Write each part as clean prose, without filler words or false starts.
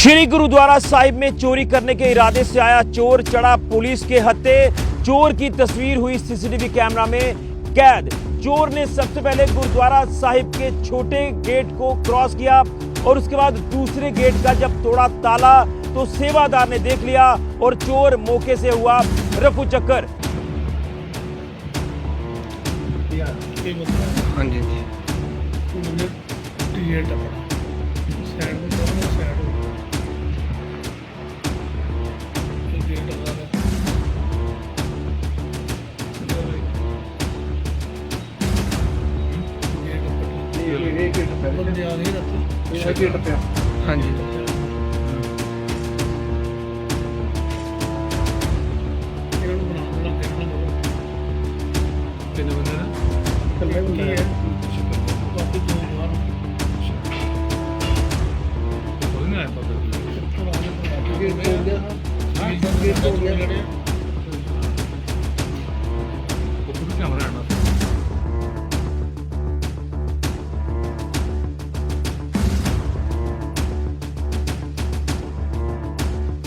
श्री गुरुद्वारा साहिब में चोरी करने के इरादे से आया चोर चढ़ा पुलिस के हत्थे। चोर की तस्वीर हुई सीसीटीवी कैमरा में कैद। चोर ने सबसे पहले गुरुद्वारा साहिब के छोटे गेट को क्रॉस किया और उसके बाद दूसरे गेट का जब तोड़ा ताला तो सेवादार ने देख लिया और चोर मौके से हुआ रफू चक्कर। हाँ जी हाँ जी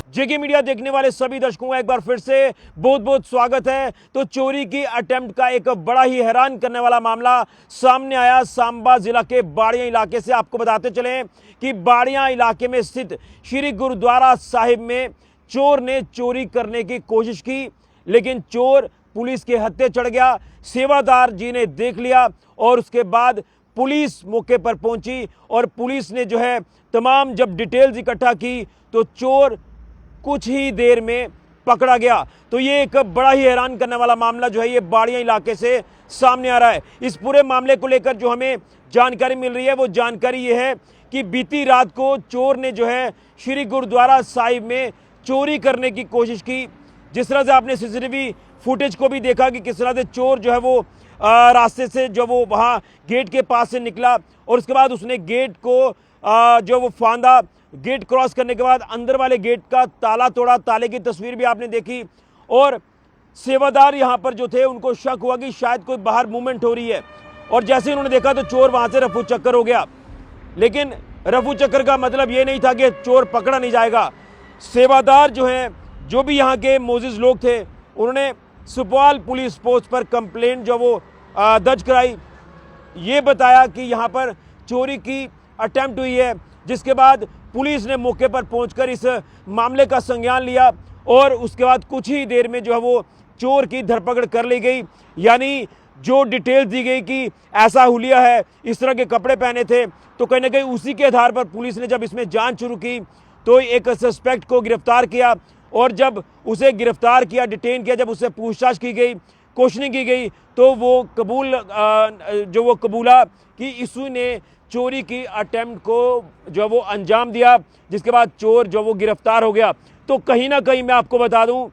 जेके मीडिया देखने वाले सभी दर्शकों का एक बार फिर से बहुत बहुत स्वागत है। तो चोरी की अटेम्प्ट का एक बड़ा ही हैरान करने वाला मामला सामने आया सांबा जिला के बाड़ियां इलाके से। आपको बताते चलें कि बाड़ियां इलाके में स्थित श्री गुरुद्वारा साहिब में चोर ने चोरी करने की कोशिश की, लेकिन चोर पुलिस के हत्थे चढ़ गया। सेवादार जी ने देख लिया और उसके बाद पुलिस मौके पर पहुंची और पुलिस ने जो है तमाम जब डिटेल्स इकट्ठा की तो चोर कुछ ही देर में पकड़ा गया। तो ये एक बड़ा ही हैरान करने वाला मामला जो है ये बाड़ियां इलाके से सामने आ रहा है। इस पूरे मामले को लेकर जो हमें जानकारी मिल रही है वो जानकारी ये है कि बीती रात को चोर ने जो है श्री गुरुद्वारा साहिब में चोरी करने की कोशिश की। जिस तरह से आपने सीसीटीवी फुटेज को भी देखा कि किस तरह से चोर जो है वो रास्ते से जो वो वहाँ गेट के पास से निकला और उसके बाद उसने गेट को जो वो फांदा। गेट क्रॉस करने के बाद अंदर वाले गेट का ताला तोड़ा। ताले की तस्वीर भी आपने देखी और सेवादार यहाँ पर जो थे उनको शक हुआ कि शायद कोई बाहर मूवमेंट हो रही है और जैसे ही उन्होंने देखा तो चोर वहाँ से रफू चक्कर हो गया। लेकिन रफू चक्कर का मतलब ये नहीं था कि चोर पकड़ा नहीं जाएगा। सेवादार जो हैं, जो भी यहाँ के मोजिज लोग थे, उन्होंने सुपौल पुलिस पोस्ट पर कंप्लेंट जो वो दर्ज कराई। ये बताया कि यहाँ पर चोरी की अटेम्प्ट हुई है, जिसके बाद पुलिस ने मौके पर पहुंचकर इस मामले का संज्ञान लिया और उसके बाद कुछ ही देर में जो है वो चोर की धरपकड़ कर ली गई। यानी जो डिटेल्स दी गई कि ऐसा हुलिया है, इस तरह के कपड़े पहने थे, तो कहीं ना कहीं उसी के आधार पर पुलिस ने जब इसमें जांच शुरू की तो एक सस्पेक्ट को गिरफ्तार किया और जब उसे गिरफ्तार किया, डिटेन किया, जब उससे पूछताछ की गई, क्वेश्चनिंग की गई तो वो कबूला कि इसी ने चोरी की अटेम्प्ट को जो वो अंजाम दिया, जिसके बाद चोर जो वो गिरफ्तार हो गया। तो कहीं ना कहीं मैं आपको बता दूं,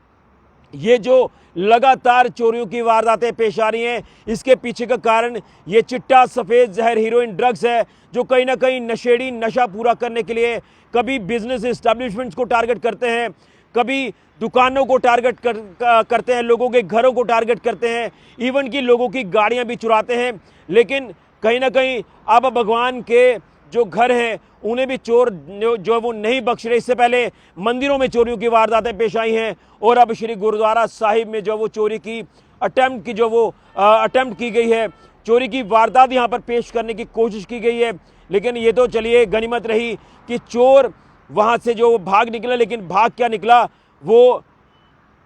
ये जो लगातार चोरियों की वारदातें पेश आ रही हैं, इसके पीछे का कारण ये चिट्टा सफ़ेद जहर हीरोइन ड्रग्स है, जो कहीं ना कहीं नशेड़ी नशा पूरा करने के लिए कभी बिजनेस इस्टेब्लिशमेंट्स को टारगेट करते हैं, कभी दुकानों को टारगेट करते हैं, लोगों के घरों को टारगेट करते हैं, इवन की लोगों की गाड़ियां भी चुराते हैं। लेकिन कहीं ना कहीं अब भगवान के जो घर हैं उन्हें भी चोर जो वो नहीं बख्श रहे। इससे पहले मंदिरों में चोरियों की वारदातें पेश आई हैं और अब श्री गुरुद्वारा साहिब में जो वो चोरी की अटेम्प्ट की गई है, चोरी की वारदात यहाँ पर पेश करने की कोशिश की गई है। लेकिन ये तो चलिए गनीमत रही कि चोर वहाँ से जो भाग निकला, लेकिन भाग क्या निकला, वो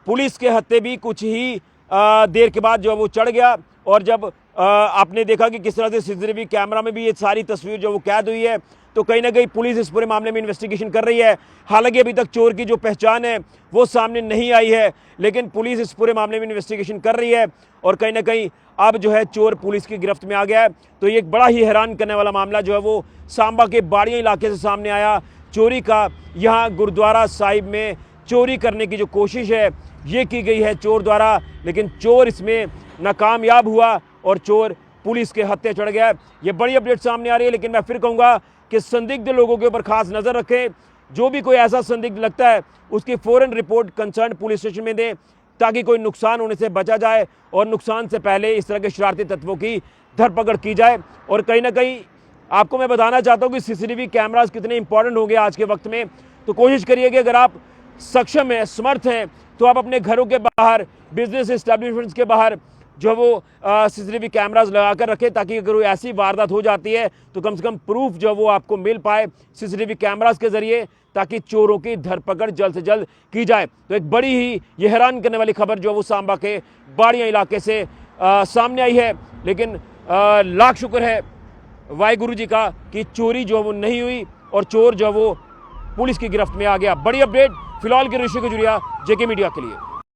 पुलिस के हत्थे भी कुछ ही देर के बाद जो वो चढ़ गया। और जब आपने देखा कि किस तरह से सीसीटीवी कैमरा में भी ये सारी तस्वीर जो वो कैद हुई है, तो कहीं ना कहीं पुलिस इस पूरे मामले में इन्वेस्टिगेशन कर रही है। हालांकि अभी तक चोर की जो पहचान है वो सामने नहीं आई है, लेकिन पुलिस इस पूरे मामले में इन्वेस्टिगेशन कर रही है और कहीं ना कहीं अब जो है चोर पुलिस की गिरफ्त में आ गया है। तो ये एक बड़ा ही हैरान करने वाला मामला जो है वो सांबा के बाड़ियां इलाके से सामने आया। चोरी का यहाँ गुरुद्वारा साहिब में चोरी करने की जो कोशिश है ये की गई है चोर द्वारा, लेकिन चोर इसमें नाकामयाब हुआ और चोर पुलिस के हत्थे चढ़ गया। ये बड़ी अपडेट सामने आ रही है, लेकिन मैं फिर कहूँगा कि संदिग्ध लोगों के ऊपर खास नज़र रखें। जो भी कोई ऐसा संदिग्ध लगता है उसकी फ़ौरन रिपोर्ट कंसर्न पुलिस स्टेशन में दें ताकि कोई नुकसान होने से बचा जाए और नुकसान से पहले इस तरह के शरारती तत्वों की धरपकड़ की जाए। और कहीं ना कहीं आपको मैं बताना चाहता हूँ कि सीसीटीवी कैमरास कितने इंपॉर्टेंट होंगे आज के वक्त में। तो कोशिश करिए कि अगर आप सक्षम हैं, समर्थ हैं, तो आप अपने घरों के बाहर, बिजनेस एस्टेब्लिशमेंट्स के बाहर जो वो सीसीटीवी कैमरास लगा कर रखें, ताकि अगर कोई ऐसी वारदात हो जाती है तो कम से कम प्रूफ जो वो आपको मिल पाए सीसीटीवी कैमरास के जरिए, ताकि चोरों की धरपकड़ जल्द से जल्द की जाए। तो एक बड़ी ही ये हैरान करने वाली खबर जो वो सांबा के बाड़ियां इलाके से सामने आई है। लेकिन लाख शुक्र है वाहिगुरु जी का कि चोरी जो वो नहीं हुई और चोर जो वो पुलिस की गिरफ्त में आ गया। बड़ी अपडेट फिलहाल के ऋषि गुजरिया, जेके मीडिया के लिए।